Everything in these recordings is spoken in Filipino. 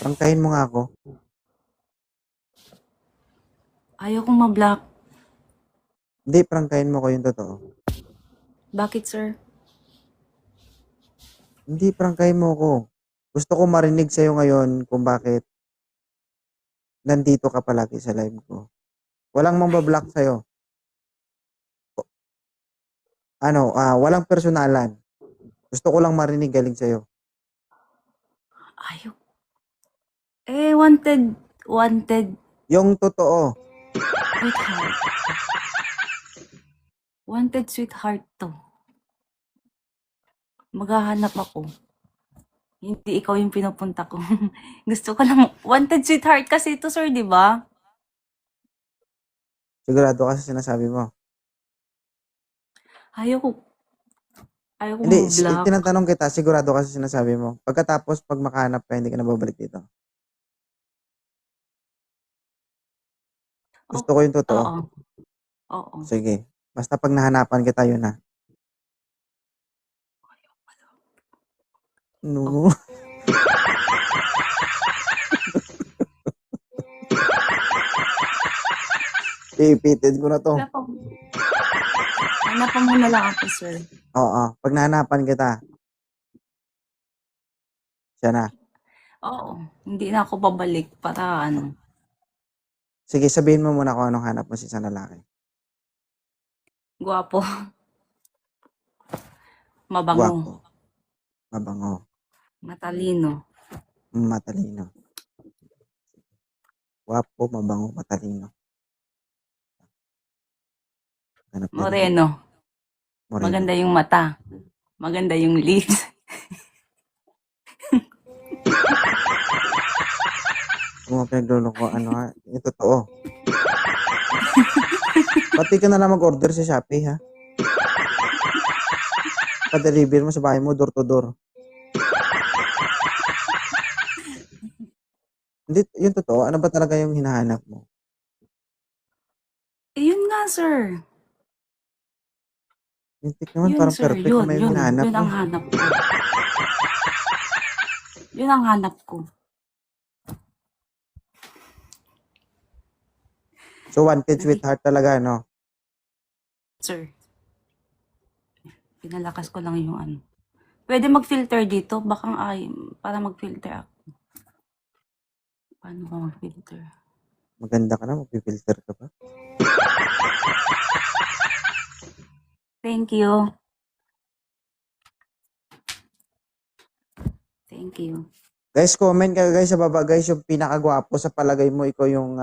Prangkahin mo nga ako. Ayaw kong ma-block. Hindi, prangkahin mo ko yung totoo. Bakit, sir? Hindi, prangkahin mo ko. Gusto ko marinig sa'yo ngayon kung bakit nandito ka palagi sa live ko. Walang mambablock sa'yo. Walang personalan. Gusto ko lang marinig galing sa'yo. Ayaw. Wanted. Yung totoo. Sweetheart. Wanted sweetheart to. Maghahanap ako. Hindi ikaw yung pinupunta ko. Gusto ko lang, wanted sweetheart kasi ito, sir, di ba? Sigurado ka sa sinasabi mo. Ayaw ko Hindi, ma-block. tinatanong kita, sigurado ka sa sinasabi mo. Pagkatapos, pag makahanap ka, hindi ka na babalik dito. Gusto ko yung totoo. Oo. Sige. Basta pag nahanapan kita, yun na. No. Ipitin ko na to. Hanapan mo na lang ako, sir. Oo. Pag nahanapan kita, siya na. Oo. Hindi na ako babalik para ano. Sige, sabihin mo muna kung anong hanap mo sa isang lalaki. Guwapo. Mabango. Guwapo. Mabango. Matalino. Matalino. Guwapo, mabango, matalino. Hanap na rin. Moreno. Moreno. Maganda yung mata. Maganda yung lips. Kung pinagluloko, yung totoo. Pati ka na lang mag-order sa Shopee, ha? Pa-deliver mo sa bahay mo, door to door. Hindi, yung totoo, ano ba talaga yung hinahanap mo? Yun nga, sir. Yung tik naman, Yun, parang sir. perfect naman yung hinahanap Yun ang mo. hanap ko. Yun ang hanap ko. So, wanted sweetheart talaga, no? Sir. Pinalakas ko lang yung ano. Pwede mag-filter dito. Baka para mag-filter ako. Paano ba mag-filter? Maganda ka na, mag-filter ka pa. Thank you. Thank you. Guys, comment kayo guys sa baba guys, yung pinakagwapo sa palagay mo, ikaw yung,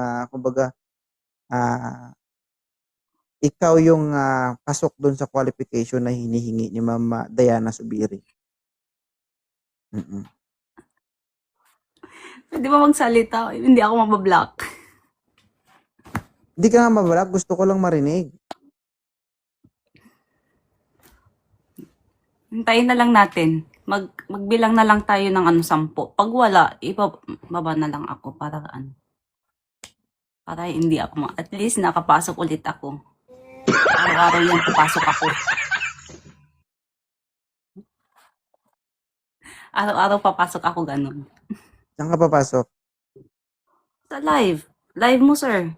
ikaw yung pasok dun sa qualification na hinihingi ni Mama Diana Subiri. Pwede ba magsalita? Hindi ako mabablock. Hindi ka nga mabalak, gusto ko lang marinig. Hintayin na lang natin. Magbilang na lang tayo ng 10. Pag wala, ibaba na lang ako para para hindi ako at least nakapasok ulit ako. Araw-araw yan papasok ako. Araw-araw papasok ako ganun. Saan ka papasok? Sa live. Live mo, sir.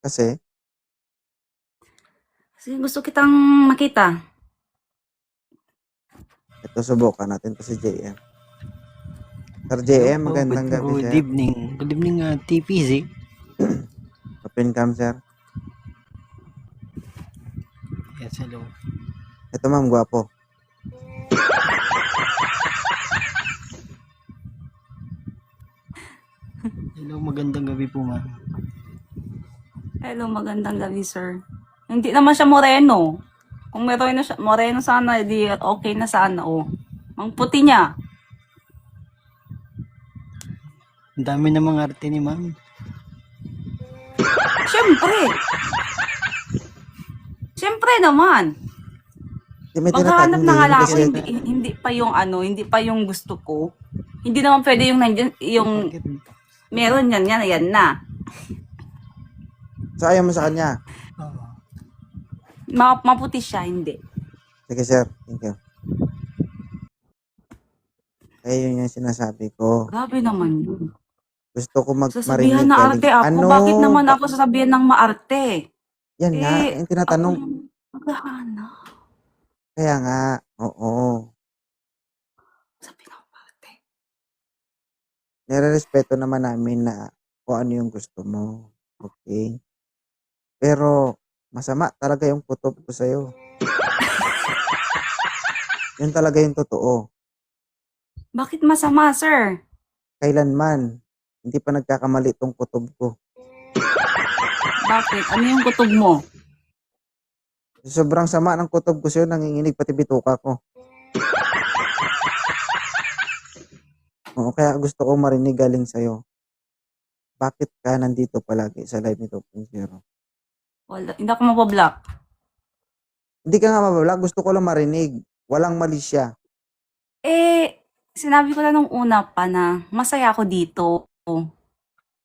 Kasi Gusto kitang makita. ito, subukan natin to si JM. Sir JM, magandang gabi, sir. Good evening. Good evening, TPZ. Open cam, sir. Yes, hello. Ito, ma'am, gwapo. Hello, magandang gabi po, ma'am. Hello, magandang gabi, sir. Hindi naman siya moreno. Kung moreno sana, di okay na sana, oh. Ang puti niya. Ang dami na mga arte ni ma'am. Siyempre naman. Maghahanap na nga lang ako, hindi pa yung hindi pa yung gusto ko. Hindi naman pwede yung nandiyan, yung meron yan na. So, ayaw mo sa kanya? Maputi siya, hindi. Sige, sir. Thank you. Kaya yun yung sinasabi ko. Grabe naman yun. Gusto ko Sasabihan marinig na galing. arte ako. Ano? Bakit naman ako sasabihan ng maarte? Yan nga, Eh, yung ako tinatanong. yung maghahanap. Kaya nga, oo. Sabi ng maarte. Nire-respeto naman namin na kung ano yung gusto mo. Okay? Pero, masama talaga yung kutob ko sa'yo. Yun talaga yung totoo. Bakit masama, sir? Kailanman, hindi pa nagkakamali tong kutob ko. Bakit? Ano yung kutob mo? Sobrang sama ng kutob ko sa'yo, nanginginig pati bituka ko. Oo, kaya gusto ko marinig galing sa'yo. Bakit ka nandito palagi sa live ni 2.0? Wala. Hindi ako mabablock. Hindi ka nga mabablog, gusto ko lang marinig. Walang mali siya. Eh, sinabi ko na nung una pa na masaya ako dito.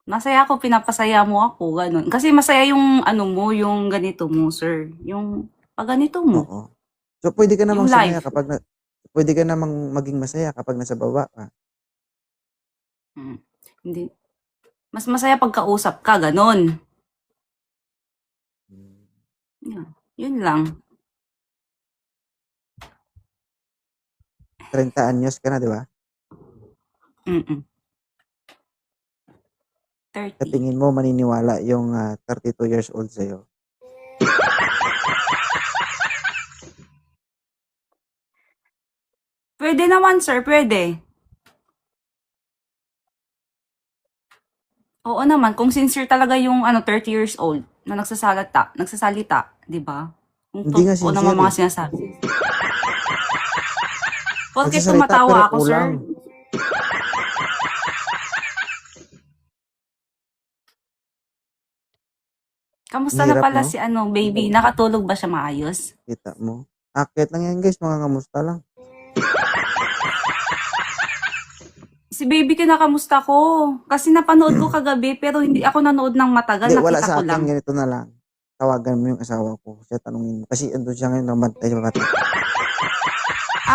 Masaya ako, pinapasaya mo ako, ganun. Kasi masaya yung ano mo, yung ganito mo, sir. Yung pag ganito mo. Oo. So, pwede ka namang Yung sumaya life. kapag pwede ka namang maging masaya kapag nasa baba ka. Hindi. Mas masaya pagkausap ka, ganun. Yun lang. 30 anyos ka na, di ba? Mm-mm. Sa 30. tingin mo, maniniwala yung 32 years old sa'yo. Pwede naman, sir. Pwede. Oo naman. Kung sincere talaga yung 30 years old na nagsasalita, di ba? Kung Hindi nga totoo naman sincere mga sinasabi. Porket Nagsasalita pero tumatawa ako, sir. kulang. Kamusta Ang na hirap, pala no? si baby? Nakatulog ba siya maayos? Kita mo. Akit lang yan, guys. Mga kamusta lang. Si baby kinakamusta ko. Kasi napanood ko kagabi pero hindi ako nanood ng matagal. Hindi, wala Nakita sa ko akin. lang. Ganito na lang. Tawagan mo yung asawa ko. Siya tanungin mo. Kasi andun siya ngayon namantay sa bata.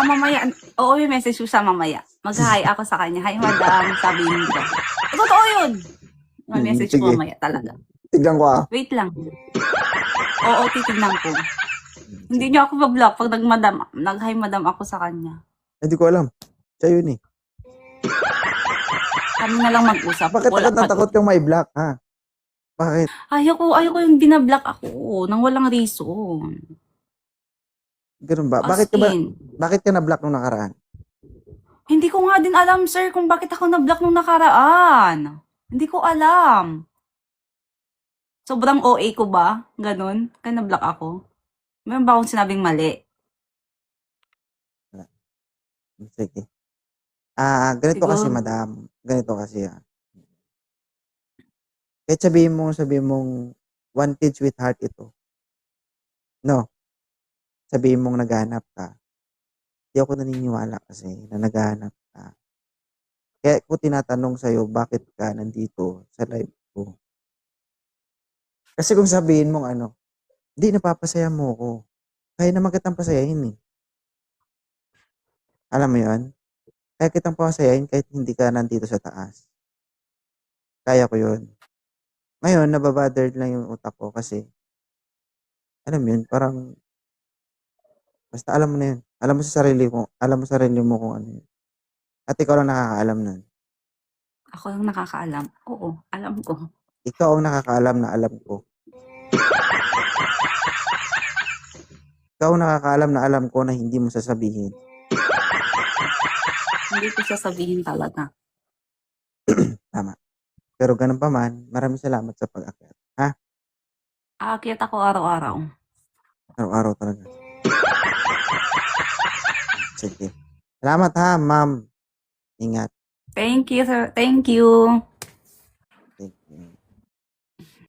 Mamaya. Oo, may message ko siya mamaya. Mag-hi ako sa kanya. Hi, madam. Sabihin ko. Totoo yun. May message ko Sige. mamaya talaga. Tignan ko Wait lang. Oo, titignan ko. Hindi niya ako ba-block pag nag-hi madam ako sa kanya. Hindi ko alam. Siya yun eh. Kami na lang mag-usap. Bakit Wala takot na pa takot doon. yung may black, ha? Bakit? Ayoko yung binablock ako nang walang reason. Ganun ba? As in. Bakit ka na-block nung nakaraan? Hindi ko nga din alam, sir, kung bakit ako na-block nung nakaraan. Hindi ko alam. Sobrang OA ko ba? Ganon? Kaya na-block ako? Meron ba akong sinabing mali? Sige. Ganito Siguro. kasi, madam. Ganito kasi, Kahit sabihin mong wanted sweetheart ito. No. Sabihin mong naghahanap ka. Hindi ako naniniwala kasi na naghahanap ka. Kaya ko tinatanong sa'yo, bakit ka nandito sa live ko? Kasi kung sabihin mong hindi napapasaya mo ko. Kaya naman kitang pasayahin eh. Alam mo yun? Kaya kitang pasayahin kahit hindi ka nandito sa taas. Kaya ko yun. Ngayon, nababothered lang yung utak ko kasi, alam mo yun, parang, basta alam mo na yun. Alam mo sa sarili mo kung ano yun. At ikaw lang nakakaalam nun. Ako lang nakakaalam. Oo, alam ko. Ikaw ang nakakaalam na alam ko. Ikaw ang nakakaalam na alam ko na hindi mo sasabihin. Hindi ko sasabihin talaga. Tama. Pero ganun pa man, maraming salamat sa pag-akyat. Ha? Aakyat ako araw-araw. Araw-araw talaga. Sige. Salamat ha, ma'am. Ingat. Thank you, sir. Thank you.